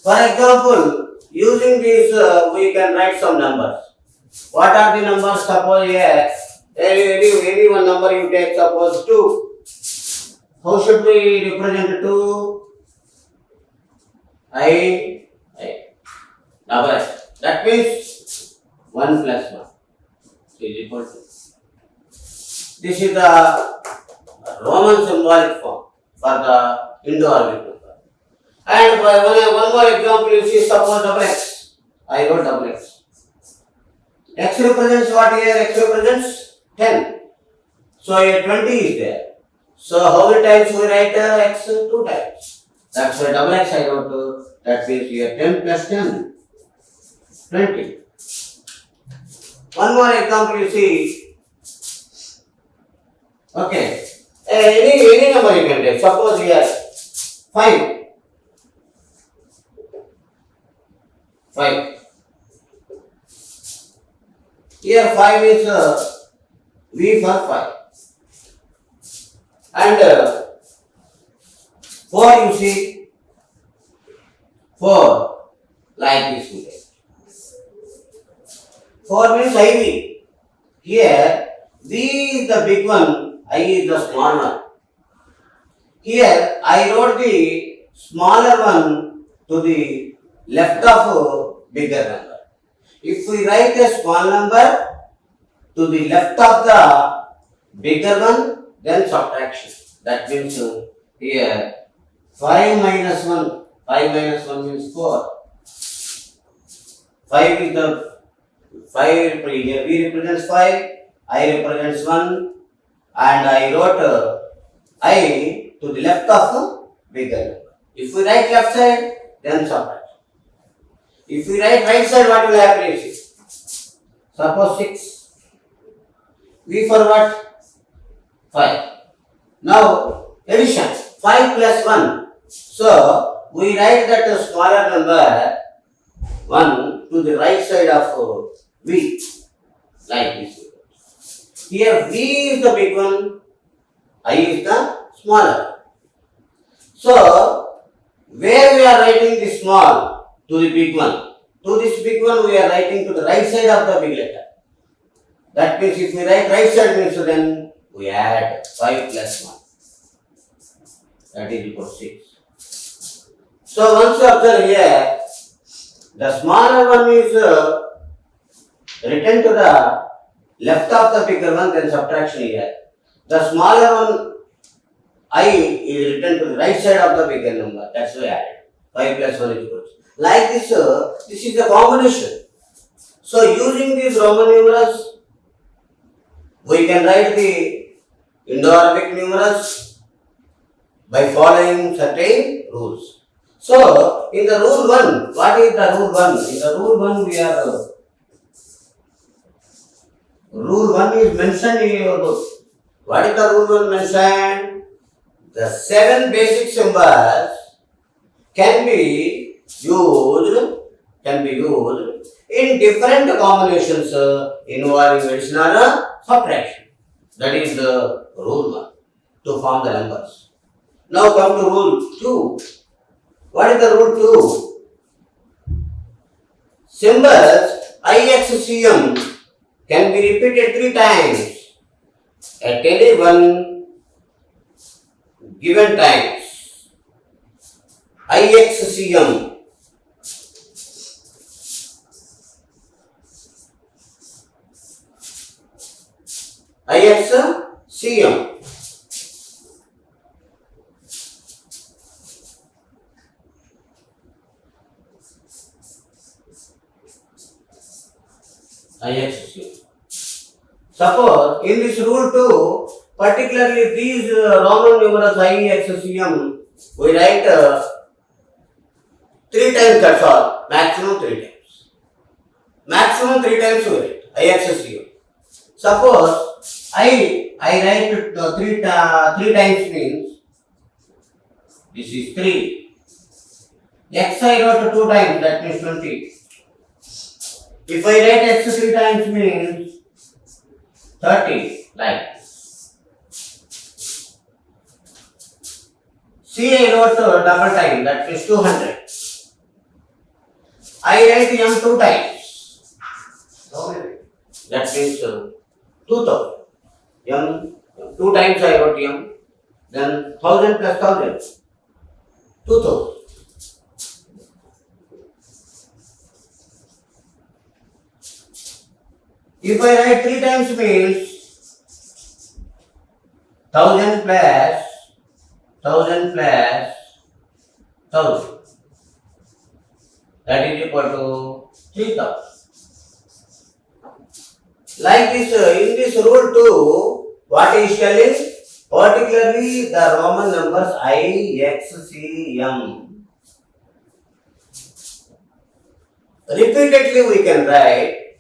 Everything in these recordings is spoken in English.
For example, using this, we can write some numbers. What are the numbers? Suppose here, any one number you take, suppose 2. How should we represent 2? I double x. That means 1 plus 1 is equal to. This is the Roman symbolic form for the Indo-Arabic number. And one more example, you see, suppose double x. I wrote double x. X represents what here? X represents 10. So here 20 is there. So how many times we write x? 2 times. That's why double x I wrote. That means here 10 plus 10, 20. One more example you see. Okay. Any number you can take. Suppose here 5. 5. Here 5 is V for 5. And 4 you see. 4 like this we take. 4 means IV. Here V is the big one, I is the small one. Here I wrote the smaller one to the left of bigger number. If we write a small number to the left of the bigger one, then subtraction. That means here 5 minus 1. 5 minus 1 means 4. 5 is the 5 here. V represents 5. I represents 1. And I wrote I to the left of the bigger number. If we write left side, then subtract. If we write right side, what will happen is, suppose 6. V for what? 5. Now, addition. 5 plus 1. So, we write that smaller number 1 to the right side of V. Like this. Here, V is the big one. I is the smaller. So, where we are writing the small to the big one? To this big one, we are writing to the right side of the big letter. That means if we write right side means then we add 5 plus 1. That is equal to 6. So once you observe here, the smaller one is written to the left of the bigger one, then subtraction here. The smaller one I is written to the right side of the bigger number. That's why I added 5 plus 1 is equal to. Like this, this is the combination. So using these Roman numerals, we can write the Indo-Arabic numerals by following certain rules. So in the rule 1, what is the rule 1? In the rule 1 we are rule 1 is mentioned in your book. What is the rule 1 mentioned? The 7 basic symbols can be used in different combinations involving addition or subtraction. That is the rule 1 to form the numbers. Now come to rule 2. What is the rule 2? Symbols IXCM can be repeated 3 times at any one given times. IXCM. IXCM. IXCM. Suppose in this rule 2, particularly these Roman numerals IXCM, we write 3 times, that's all. Maximum 3 times. Maximum 3 times we write IXCM. Suppose I write 3 times means this is 3. X I wrote 2 times, that means 20. If I write x 3 times means 30, like C I wrote double time, that means 200. I write m 2 times. That means 2000. M 2 times I wrote m. Then 1000 plus 1000. 2000. If I write 3 times means 1000 plus 1000 plus 1000. That is equal to 3000. Like this, in this rule too, what is telling? Particularly the Roman numbers I, X, C, M. Repeatedly we can write,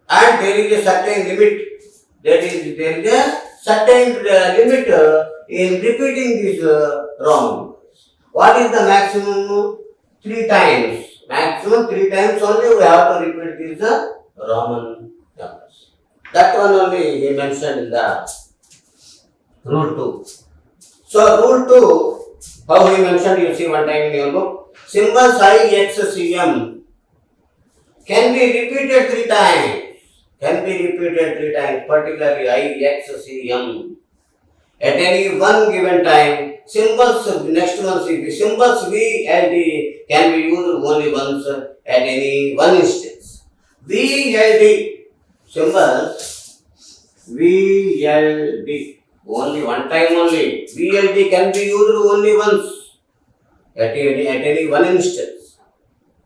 and there is a certain limit. There is a certain limit in repeating these Roman numbers. What is the maximum? 3 times. Maximum 3 times only we have to repeat these Roman numbers. That one only he mentioned in the rule 2. So rule 2, how he mentioned, you see one time in your book. Symbols I, X, C, M can be repeated 3 times. Can be repeated 3 times, particularly I, X, C, M. At any one given time, symbols, next one see, symbols V, L, D can be used only once at any one instance. V, L, D symbols, V, L, D, only one time only. V, L, D can be used only once at any one instance.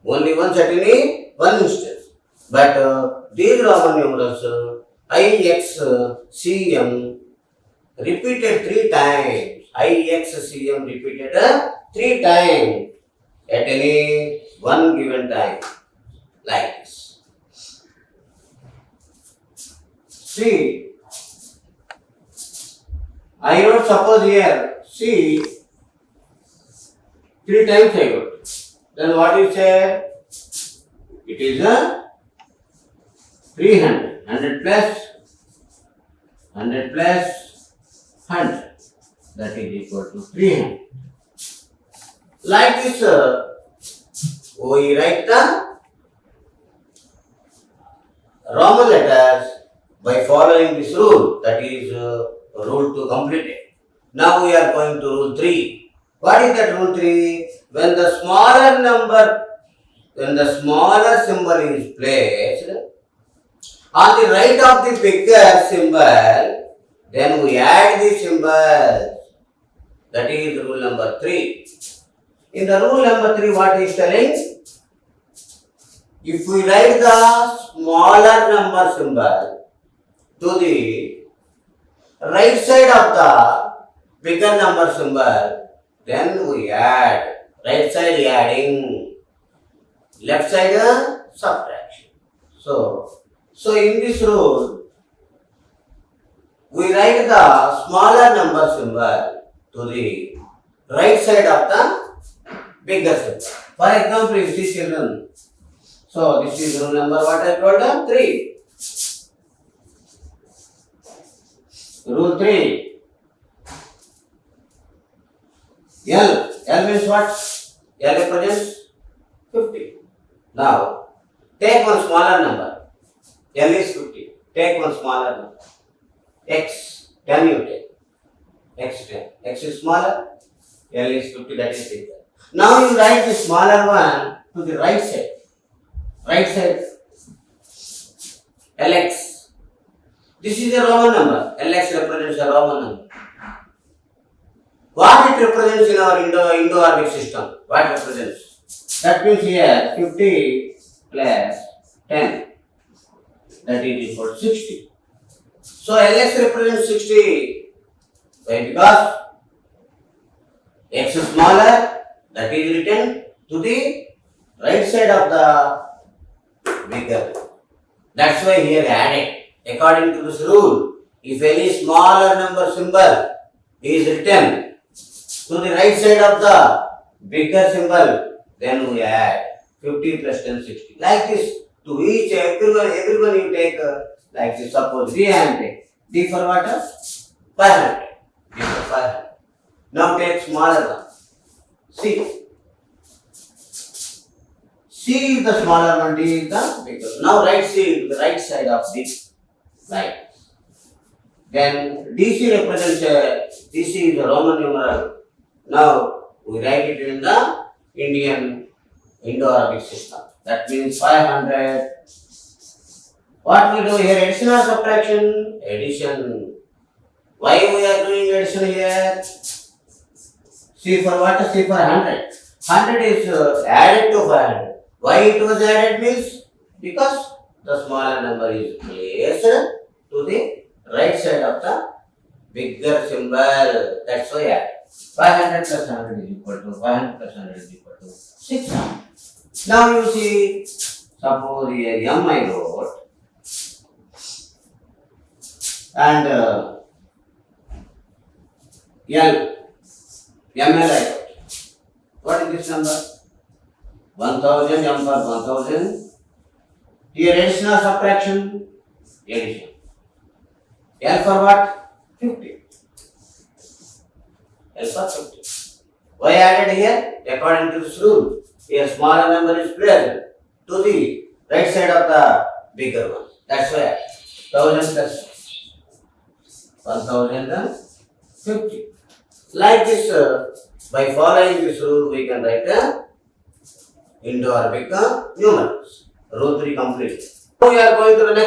Only once at any one instance. But these Roman numerals I, X, C, M repeated 3 times. I, X, C, M repeated 3 times at any one given time. Like this. See, I wrote, suppose here, C 3 times I wrote. Then what you say? It is a 300. 100 plus 100 plus 100. That is equal to 300. Like this, we write the Roman letters by following this rule. That is rule 2 completed. Now we are going to rule 3. What is that rule 3? When the smaller symbol is placed on the right of the bigger symbol, then we add the symbols. That is rule number 3. In the rule number 3, what is telling? If we write the smaller number symbol to the right side of the bigger number symbol, then we add. Right side adding, left side subtraction. So in this rule, we write the smaller number symbol to the right side of the bigger symbol. For example, you see children. So this is rule number what I told 3. Rule 3. L. L means what? L represents 50. Now, take one smaller number. L is 50. Take one smaller number. X. 10 you take. X 10. X is smaller. L is 50. That is bigger. Now you write the smaller one to the right side. Right side. Lx. This is a Roman number. Lx represents a Roman number. What it represents in our Indo-Arabic system? What represents? That means here 50 plus 10. That is equal to 60. So Lx represents 60. Why? Because x is smaller, that is written to the right side of the bigger. That's why here added. According to this rule, if any smaller number symbol is written to the right side of the bigger symbol, then we add 50 plus 10, 60. Like this, to each, everyone you take like this. Suppose D I am take. D for what? 500. D for 500. Now take smaller one. C. C is the smaller one, D is the bigger. Now write C to the right side of the line. Then DC represents DC is a Roman numeral. Now we write it in the Indian Indo-Arabic system. That means 500. What we do here? Addition or subtraction? Addition. Why we are doing addition here? C for what? C for 100. 100 is added to 500. Why it was added means? Because the smaller number is placed to the right side of the bigger symbol. That's why added. 500 plus 100 is equal to 500 plus 100 is equal to 600. Now you see, suppose here M I wrote and ML I wrote. What is this number? 1000, M for 1000. Here addition or subtraction? Addition. L for what? 50. L for 50. Why added here? According to this rule, a smaller number is placed to the right side of the bigger one. That's why 1000 plus 1050. Like this, by following this rule, we can write Indo-Arabic numerals. Rule 3 complete. Now we are going to the next.